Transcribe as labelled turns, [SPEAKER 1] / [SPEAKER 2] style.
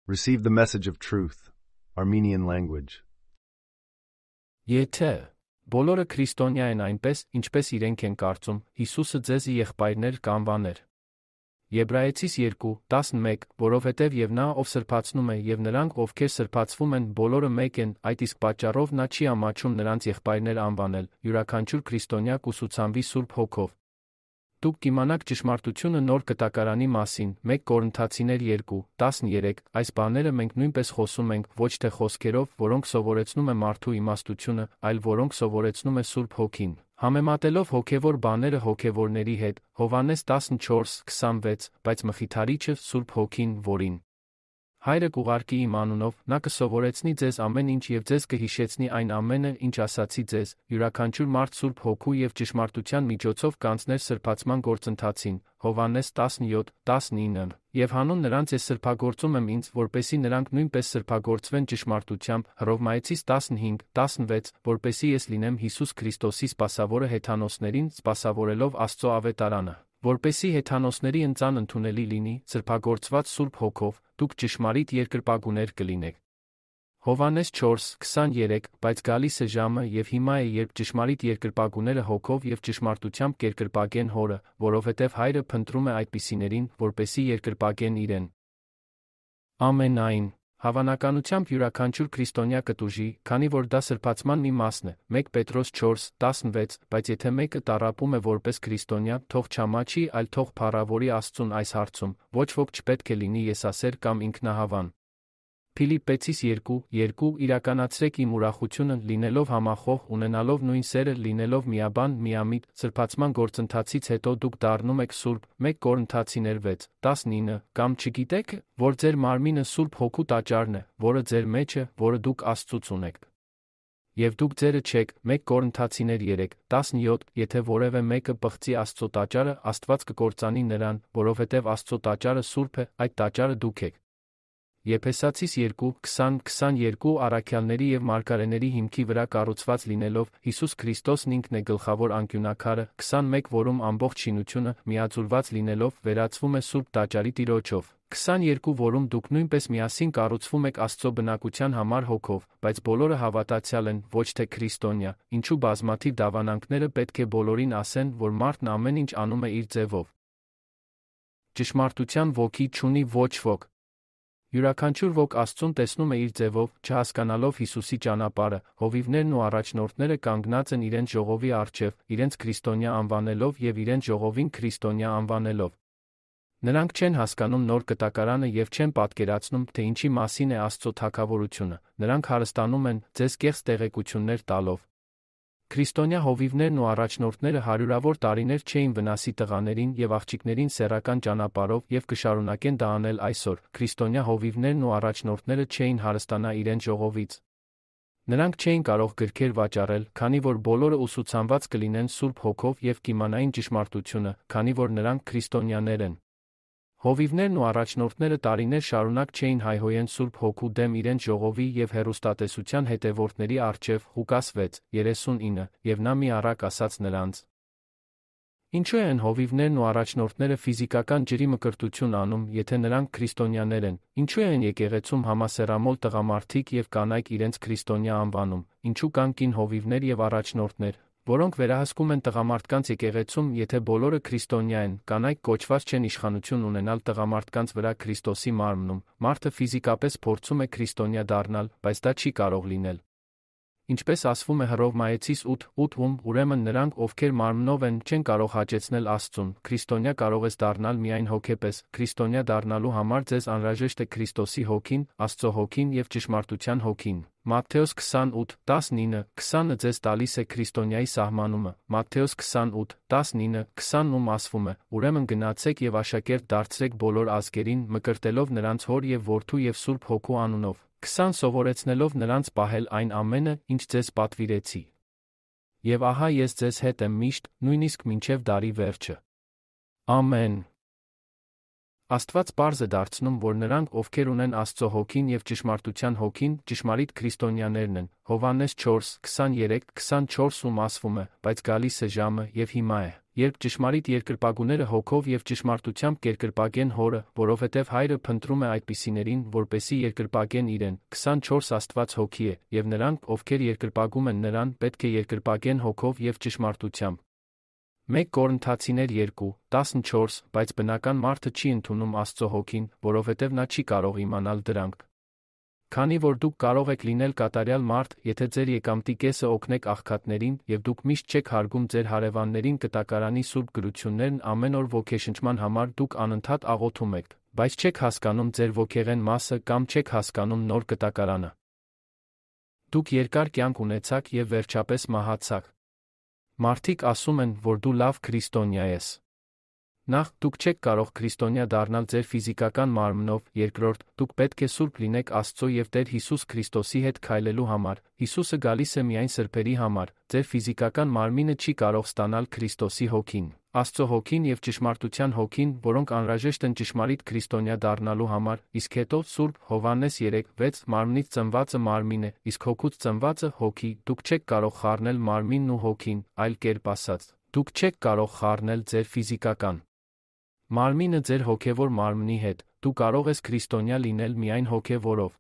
[SPEAKER 1] Receive the message of truth, Armenian language.
[SPEAKER 2] Եթե բոլորը քրիստոնյա են այնպես, ինչպես իրենք են կարծում, Հիսուսը ձեզի եղբայրներ կանվաներ։ Եբրայեցիս 2:11, որովհետև եւ նա, ով սրբացնում է, եւ նրանք, ովքեր սրբացվում են, բոլորը մեկ են, այդ իսկ պատճառով նա չի ամաչում նրանց եղբայրներ անվանել, յուրաքանչյուր քրիստոնյա կուսուցանվի Սուրբ Հոգով։ Դուք կիմանաք ճշմարտությունը նոր կտակարանի մասին, 1 Կորինթացիներ 2:13, այս բաները մենք նույնպես խոսում ենք, ոչ թե խոսքերով, որոնք սովորեցնում է մարդու իմաստությունը, այլ որոնք սովորեցնում է Սուրբ Հոգին, համեմատելով հոգևոր բաները հոգևորների հետ, Հովհաննես 14:26, բայց Մխիթարիչը Սուրբ Հոգին, որին Հայրը կուղարկի իմ անունով, նա կսովորեցնի ձեզ ամեն ինչ եւ ձեզ կհիշեցնի այն ամենը, ինչ ասացի ձեզ, յուրաքանչյուր մարդ Սուրբ Հոգու եւ ճշմարտության միջոցով կանցներ սրբացման գործընթացին, Հովհաննես 17:19, եւ հանուն նրանց ես սրբագործում եմ ինձ, որպեսզի նրանք նույնպես սրբագործվեն ճշմարտությամբ, Հռովմայեցիս 15:16, որպեսզի ես լինեմ Հիսուս Քրիստոսի սպասավորը հեթանոսներին, սպասավորելով Աստծո ավետարանը, որպեսզի հեթանոսների ընծան ընդունելի լինի, սրբագործված Սուրբ Հոգով, դուք ճշմարիտ երկրպագուներ կլինեք։ Հովհաննես 4:23, բայց գալիս է ժամը եւ հիմա է, երբ ճշմարիտ երկրպագուները հոգով եւ ճշմարտությամբ կերկրպագեն Հորը, որովհետեւ Հայրը փնտրում է այդպիսիներին, որպեսզի երկրպագեն իրեն։ Ամենայն հավանականությամբ յուրաքանչյուր քրիստոնյա կտուժի, քանի որ դա սրբացման մի մասն է, 1 Պետրոս 4:16, բայց եթե մեկը տառապում է որպես քրիստոնյա, թող չամաչի, այլ թող փառավորի Աստծուն այս հարցում, ոչ ոք չպետք է լինի եսասեր կամ ինքնահավան։ Փիլիպպեցիս 2:2 իրականացրեք իմ ուրախությունը, լինելով համախոհ, ունենալով նույն սերը, լինելով միաբան, միամիտ, սրբացման գործընթացից հետո դուք դառնում եք սուրբ, 1 Կորինթացիներ 6:19, կամ չգիտեք, որ ձեր մարմինը Սուրբ Հոգու տաճարն է, որը ձեր մեջ է, որը դուք Աստծուց ունեք։ Եվ դուք ձերը չեք, 1 Կորինթացիներ 3:17, եթե որևէ մեկը պղծի Աստծո տաճարը, Աստված կկործանի նրան, որովհետև Աստծո տաճարը սուրբ է, այդ տաճարը դուք եք։ Եփեսացիս 2:20-22 առաքյալների եւ մարգարեների հիմքի վրա կառուցված լինելով, Հիսուս Քրիստոսն ինքն է գլխավոր անկյունաքարը, 21 որում ամբողջ շինությունը, միաձուլված լինելով, վերածվում է Սուրբ տաճարի Տիրոջով, 22 որում դուք նույնպես միասին կառուցվում եք Աստծո բնակության համար հոգով, բայց բոլորը հավատացյալ են, ոչ թե քրիստոնյա, ինչու բազմաթիվ դավանանքները պետք է բոլորին ասեն, որ մարդն ամեն ինչ անում է իր ձևով։ Ճշմարտության ոգի չունի ոչ ոք։ Յուրաքանչյուր ոք Աստծուն տեսնում է իր ձևով, չհասկանալով Հիսուսի ճանապարհը, հովիվներն ու առաջնորդները կանգնած են իրենց ժողովի առջև, իրենց քրիստոնյա անվանելով եւ իրենց ժողովին քրիստոնյա անվանելով։ Նրանք չեն հասկանում նոր կտակարանը եւ չեն պատկերացնում, թե ինչի մասին է Աստծո թագավորությունը, նրանք հարստանում են, ձեզ կեղծ տեղեկություններ տալով։ Քրիստոնյա հովիվներն ու առաջնորդները հարյուրավոր տարիներ չէին վնասի տղաներին եւ աղջիկներին սեռական ճանապարհով եւ կշարունակեն դա անել այսօր։ Քրիստոնյա հովիվներն ու առաջնորդները չէին հարստանա իրենց ժողովից։ Նրանք չէին կարող գրքեր վաճառել, քանի որ բոլորը ուսուցանված կլինեն Սուրբ Հոգով եւ կիմանային ճշմարտությունը, քանի որ նրանք քրիստոնյաներ են։ Հովիվներն ու առաջնորդները տարիներ շարունակ չէին հայհոյեն Սուրբ Հոգու դեմ իրենց ժողովի եւ հեռուստատեսության հետևորդների առջև, Ղուկաս 6:39, եւ նա մի առակ ասաց նրանց. Ինչու են հովիվներն ու առաջնորդները ֆիզիկական ջրի մկրտություն անում, եթե նրանք քրիստոնյաներ են, ինչու են եկեղեցում համասեռամոլ տղամարդիկ եւ կանայք իրենց քրիստոնյա անվանում, ինչու կան կին հովիվներ եւ առաջնորդներ, որոնք վերահսկում են տղամարդկանց եկեղեցում, եթե բոլորը քրիստոնյա են, կանայք կոչված չեն իշխանություն ունենալ տղամարդկանց վրա Քրիստոսի մարմնում, մարդը ֆիզիկապես փորձում է քրիստոնյա դառնալ, բայց դա չի կարող լինել։ Ինչպես ասվում է Հռովմայեցիս 8:8-ում, ուրեմն նրանք, ովքեր մարմնով են, չեն կարող հաճեցնել Աստծուն, քրիստոնյա կարող ես դառնալ միայն հոգեպես, քրիստոնյա դառնալու համար ձեզ անհրաժեշտ է Քրիստոսի հոգին, Աստծո հոգին եւ ճշմարտության հոգին։ Մատթեոս 28:19-20-ը ձեզ տալիս է քրիստոնյայի սահմանումը, Մատթեոս 28:19-20-ում ասվում է. ուրեմն գնացեք եւ աշակերտ դարձրեք բոլոր ազգերին, մկրտելով նրանց հոր եւ որդու եւ Սուրբ Հոգու անունով, 20 սովորեցնելով նրանց պահել այն ամենը, ինչ ձեզ պատվիրեցի։ Եվ ահա ես ձեզ հետ եմ միշտ, նույնիսկ մինչև դարի վերջը։ Ամեն։ Աստված պարզ է դարձնում, որ նրանք, ովքեր ունեն Աստծո հոգին և ճշմարտության հոգին, ճշմարիտ քրիստոնյաներն են։ Հովհաննես 4:23-24-ում ասվում է. բայց գալիս է ժամը, և հիմա է, երբ ճշմարիտ երկրպագուները հոգով և ճշմարտությամբ կերկրպագեն Հորը, որովհետև Հայրը փնտրում է այդպիսիներին, որպեսզի երկրպագեն իրեն։ 24 Աստված հոգի է, և նրանք, ովքեր երկրպագում են նրան, պետք է երկրպագեն հոգով և ճշմարտությամբ։ 1 Կորնթացիներ 2:14 Բայց բնական մարդը չի ընդունում Աստծո հոգին, որովհետև նա չի կարող իմանալ դրանք։ Քանի որ դուք կարող եք լինել կատարյալ մարդ, եթե ձեր եկամտի կեսը օգնեք աղքատներին, և դուք միշտ չեք հարգում ձեր հարևաններին կտակարանի սուրբ գրություններն ամեն օր ոգեշնչման համար դուք անընդհատ աղոթում եք, բայց չեք հասկանում ձեր ոգեղեն մասը կամ չեք հասկանում նոր կտակարանը։ Դուք երկար կյանք ունեցաք և վերջապես մահացաք։ Մարդիկ ասում են, որ դու լավ քրիստոնյա ես։ Նախ, դուք չեք կարող քրիստոնյա դառնալ ձեր ֆիզիկական մարմնով, երկրորդ, դուք պետք է սուրբ լինեք Աստծո և Տեր Հիսուս Քրիստոսի հետ քայլելու համար։ Հիսուսը գալիս է միայն սրբերի համար, ձեր ֆիզիկական մարմինը չի կարող ստանալ Քրիստոսի հոգին, Աստծո հոգին և ճշմարտության հոգին, որոնք անհրաժեշտ են ճշմարիտ քրիստոնյա դառնալու համար, իսկ հետո Սուրբ Հովհաննես 3:6 մարմնից ծնվածը մարմին է, իսկ հոգուց ծնվածը հոգի, դուք չեք կարող խառնել մարմինն ու հոգին, այլ կերպ ասած, դուք չեք կարող խառնել ձեր ֆիզիկական մարմինը ձեր հոգևոր մարմնի հետ, դու կարող ես քրիստոնյա լինել միայն հոգևորով,